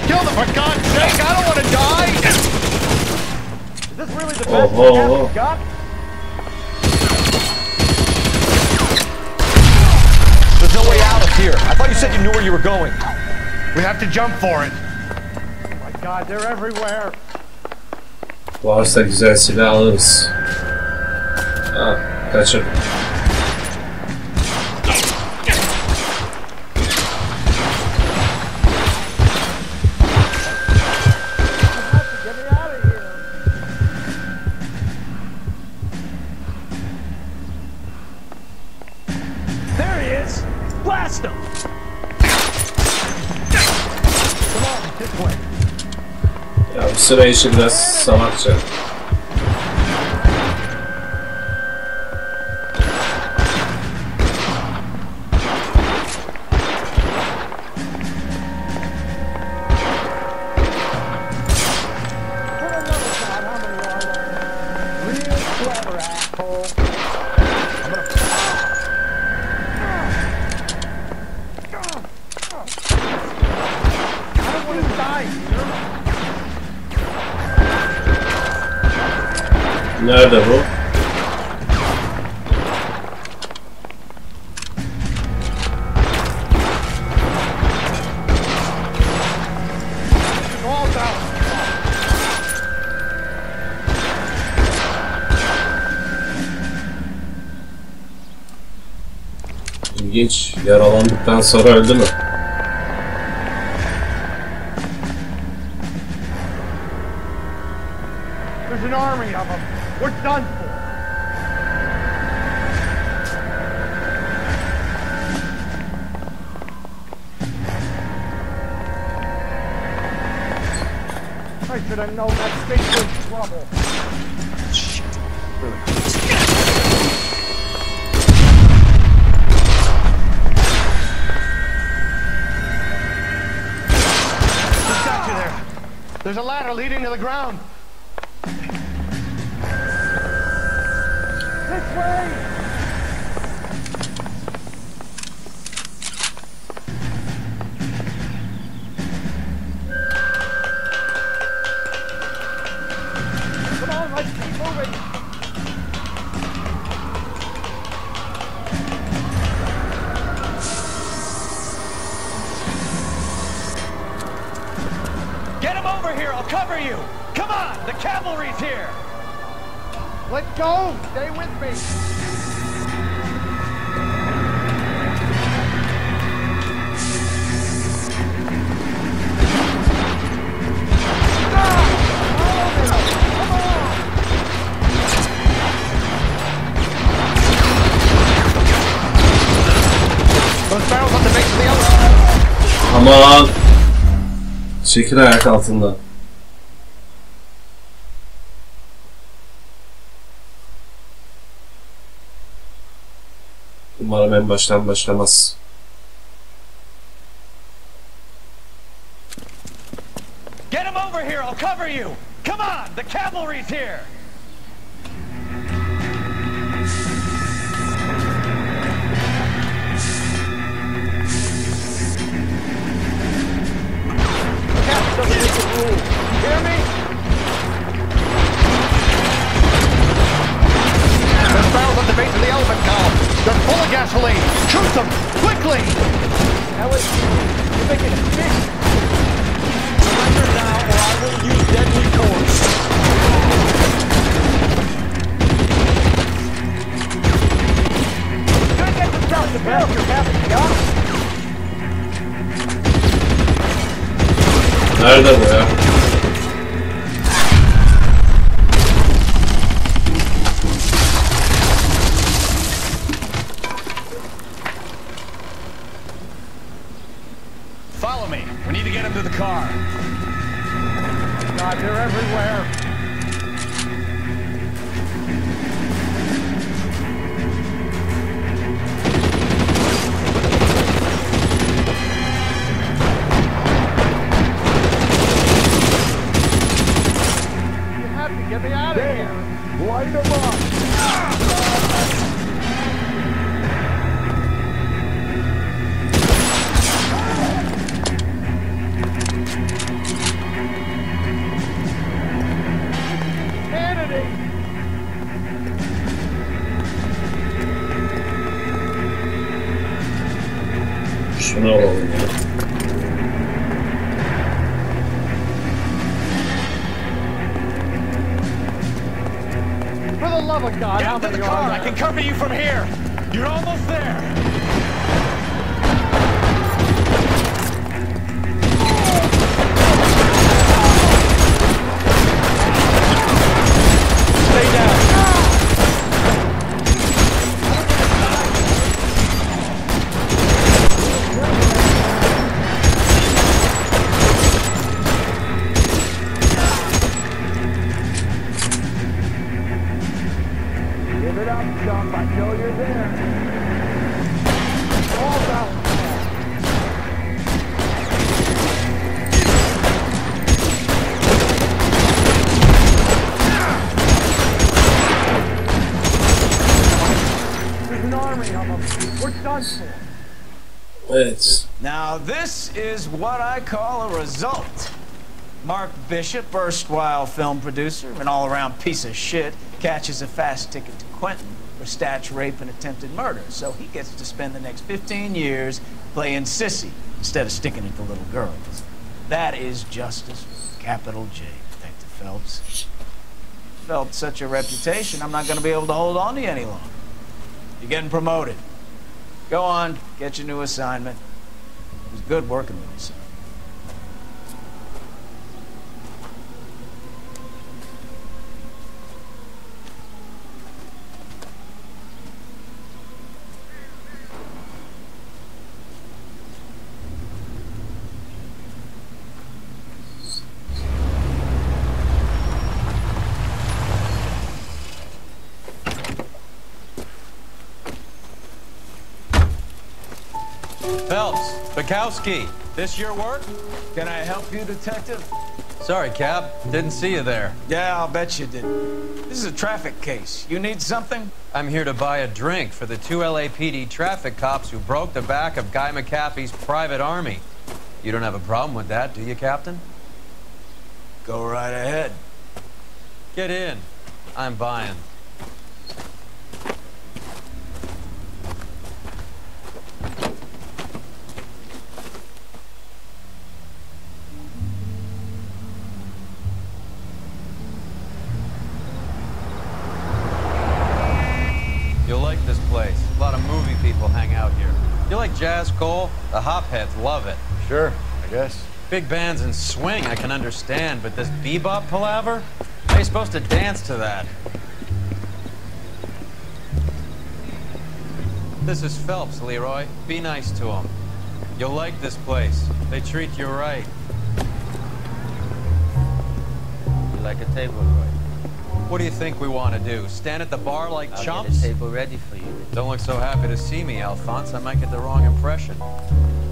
Kill them, for God's sake! I don't want to die! Is this really the best you've got? There's no way out of here. I thought you said you knew where you were going. We have to jump for it. God, they're everywhere. Varsa güzel silah alırız. Ha, kaçır. There he is. Blast him. Come on, this way. Ya bu sıra işi biraz salakça. Nerede bu? İlginç. Yaralandıktan sonra öldü mü? There's an army of them. We're done for. I should have known that thing was in trouble. Shit. Really? Who's got you there? There's a ladder leading to the ground. This way! Come on, let's keep moving! Get him over here, I'll cover you! Come on, the cavalry's here! Let go! Stay with me! Those barrels on the base of the other. Aman! Çekil ayak altından. Umarım en baştan başlamaz. Get him over here, I'll cover you! Come on, the cavalry's here! Doesn't make the rules. You hear me? There's barrels at the base of the elephant column. They're full of gasoline. Shoot them! Quickly! Ellis, you're making a big... Surrender now or I will use deadly force. Good, get yourself to build your captain, yeah? Nerede bu ya? Follow me. We need to get him to the car. God, they're everywhere. Get me out of here! Light them up! Kennedy! Şunu alalım ya. For the love of God, how Get to many the car. are I there? can cover you from here. You're almost there. Stay down. Give it up, chump. I know you're there. All out. There's an army of them. We're done for. Evet. Now this is what I call a result. Mark Bishop, erstwhile film producer, an all-around piece of shit, catches a fast ticket to Quentin for statch rape and attempted murder, so he gets to spend the next 15 years playing sissy instead of sticking it to little girls. That is justice, capital J, Detective Phelps. Felt such a reputation, I'm not going to be able to hold on to you any longer. You're getting promoted. Go on, get your new assignment. It was good working with you, son. Phelps, Bukowski, this your work? Can I help you, Detective? Sorry, Cap. Didn't see you there. Yeah, I'll bet you didn't. This is a traffic case. You need something? I'm here to buy a drink for the 2 LAPD traffic cops who broke the back of Guy McAfee's private army. You don't have a problem with that, do you, Captain? Go right ahead. Get in. I'm buying. You'll like this place. A lot of movie people hang out here. You like jazz, Cole? The hopheads love it. Sure, I guess. Big bands and swing I can understand, but this bebop palaver? How are you supposed to dance to that? This is Phelps, Leroy. Be nice to him. You'll like this place. They treat you right. You like a table, Roy? What do you think we want to do? Stand at the bar like I'll chumps? get a table ready for you, Don't look so happy to see me, Alphonse. I might get the wrong impression.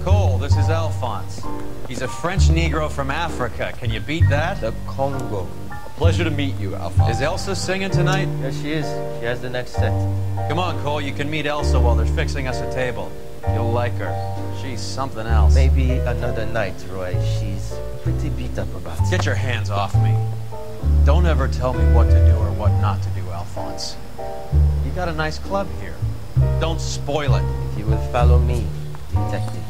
Cole, this is Alphonse. He's a French Negro from Africa. Can you beat that? The Congo. Pleasure to meet you, Alphonse. Is Elsa singing tonight? Yes, she is. She has the next set. Come on, Cole. You can meet Elsa while they're fixing us a table. You'll like her. She's something else. Maybe another night, Roy. She's pretty beat up about it. Get your hands off me. Don't ever tell me what to do or what not to do, Alphonse. You got a nice club here. Don't spoil it. If you will follow me, detectives.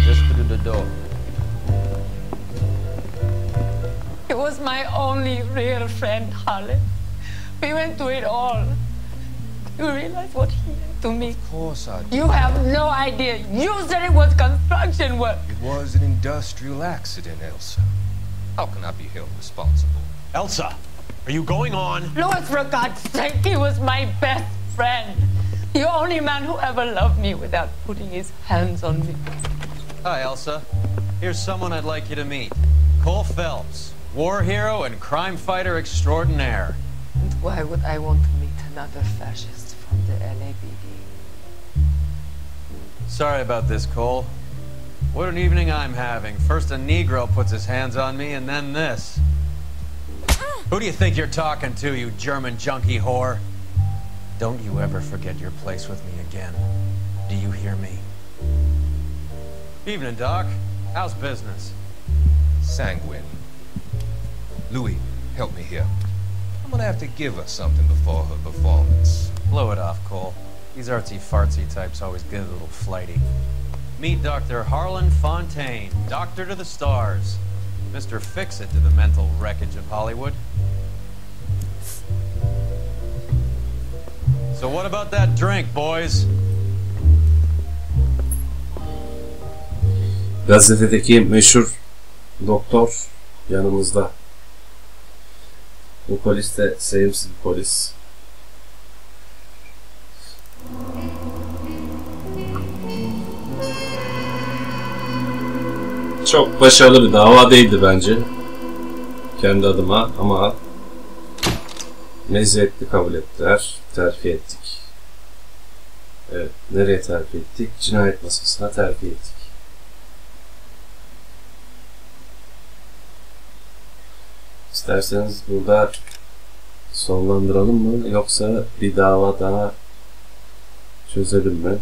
Just through the door. He was my only real friend, Harlan. We went through it all. You realize what he did to me? Of course I do. You have no idea. You said it was construction work. It was an industrial accident, Elsa. How can I be held responsible? Elsa, are you going on? Louis, for God's sake, he was my best friend. The only man who ever loved me without putting his hands on me. Hi, Elsa. Here's someone I'd like you to meet. Cole Phelps, war hero and crime fighter extraordinaire. And why would I want to meet another fascist from the LAPD? Sorry about this, Cole. What an evening I'm having. First a Negro puts his hands on me, and then this. Who do you think you're talking to, you German junkie whore? Don't you ever forget your place with me again. Do you hear me? Evening, Doc. How's business? Sanguine. Louis, help me here. I'm gonna have to give her something before her performance. Blow it off, Cole. These artsy-fartsy types always get a little flighty. Meet Dr. Harlan Fontaine, doctor to the stars. Mr. Fix-It to the mental wreckage of Hollywood. So what about that drink, boys? Gazetedeki meşhur doktor yanımızda. Bu polis de sevimsiz bir polis. Çok başarılı bir dava değildi bence. Kendi adıma ama meziyetli kabul ettiler. Terfi ettik. Evet, nereye terfi ettik? Cinayet masasına terfi ettik. İsterseniz burada sonlandıralım mı yoksa bir dava daha çözelim mi?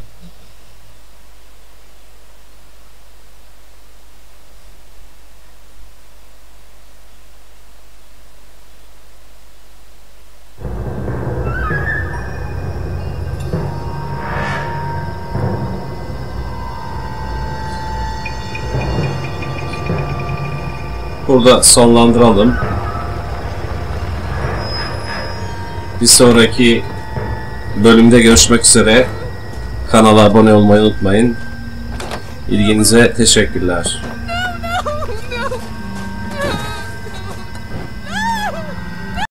Burada sonlandıralım. Bir sonraki bölümde görüşmek üzere. Kanala abone olmayı unutmayın. İlginize teşekkürler.